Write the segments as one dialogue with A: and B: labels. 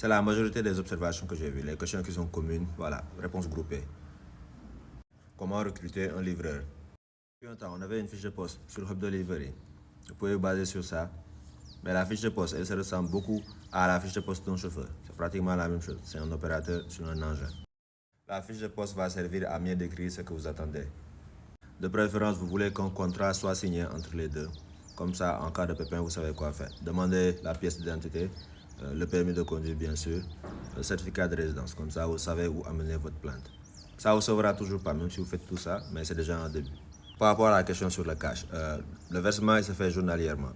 A: C'est la majorité des observations que j'ai vues. Les questions qui sont communes, voilà, réponse groupée. Comment recruter un livreur? Depuis un temps, on avait une fiche de poste sur Hub Delivery. Vous pouvez vous baser sur ça. Mais la fiche de poste, elle se ressemble beaucoup à la fiche de poste d'un chauffeur. C'est pratiquement la même chose. C'est un opérateur sur un engin. La fiche de poste va servir à mieux décrire ce que vous attendez. De préférence, vous voulez qu'un contrat soit signé entre les deux. Comme ça, en cas de pépin, vous savez quoi faire. Demandez la pièce d'identité, le permis de conduire bien sûr, le certificat de résidence. Comme ça, vous savez où amener votre plainte. Ça vous sauvera toujours pas, même si vous faites tout ça, mais c'est déjà un début. Par rapport à la question sur le cash, le versement il se fait journalièrement,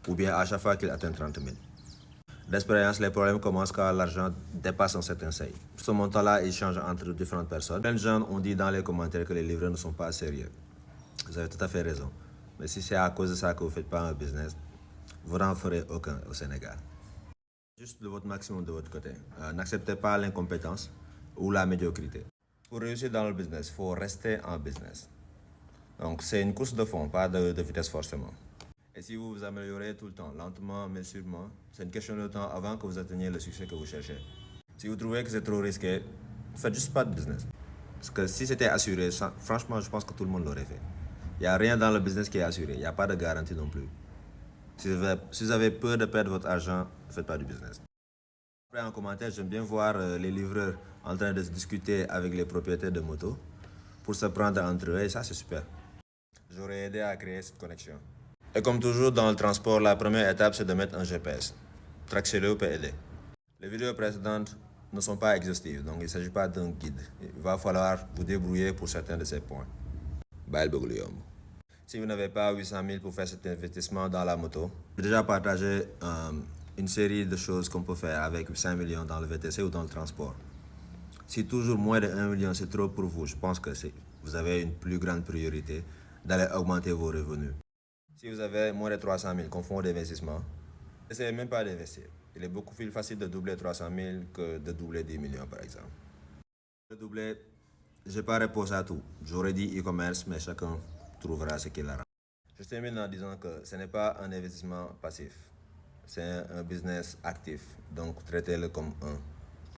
A: ou bien à chaque fois qu'il atteint 30 000. D'expérience, les problèmes commencent quand l'argent dépasse un certain seuil. Ce montant-là, il change entre différentes personnes. Plein de gens ont dit dans les commentaires que les livreurs ne sont pas sérieux. Vous avez tout à fait raison. Mais si c'est à cause de ça que vous ne faites pas un business, vous n'en ferez aucun au Sénégal. Juste de votre maximum de votre côté. N'acceptez pas l'incompétence ou la médiocrité. Pour réussir dans le business, il faut rester en business. Donc c'est une course de fond, pas de vitesse forcément. Et si vous vous améliorez tout le temps, lentement mais sûrement, c'est une question de temps avant que vous atteigniez le succès que vous cherchez. Si vous trouvez que c'est trop risqué, faites juste pas de business. Parce que si c'était assuré, franchement, je pense que tout le monde l'aurait fait. Il n'y a rien dans le business qui est assuré, il n'y a pas de garantie non plus. Si vous avez peur de perdre votre argent, ne faites pas du business. Après, en commentaire, j'aime bien voir les livreurs en train de se discuter avec les propriétaires de motos pour se prendre entre eux, et ça, c'est super. J'aurais aidé à créer cette connexion. Et comme toujours dans le transport, la première étape, c'est de mettre un GPS. Traxero peut aider. Les vidéos précédentes ne sont pas exhaustives, donc il ne s'agit pas d'un guide. Il va falloir vous débrouiller pour certains de ces points. Bye, si vous n'avez pas 800 000 pour faire cet investissement dans la moto, j'ai déjà partagé une série de choses qu'on peut faire avec 5 millions dans le VTC ou dans le transport. Si toujours moins de 1 million c'est trop pour vous, je pense que vous avez une plus grande priorité d'aller augmenter vos revenus. Si vous avez moins de 300 000 comme fonds d'investissement, n'essayez même pas d'investir. Il est beaucoup plus facile de doubler 300 000 que de doubler 10 millions par exemple. De doubler, je n'ai pas réponse à tout. J'aurais dit e-commerce, mais chacun trouvera ce qu'il a. Je termine en disant que ce n'est pas un investissement passif, c'est un business actif, donc traitez-le comme un.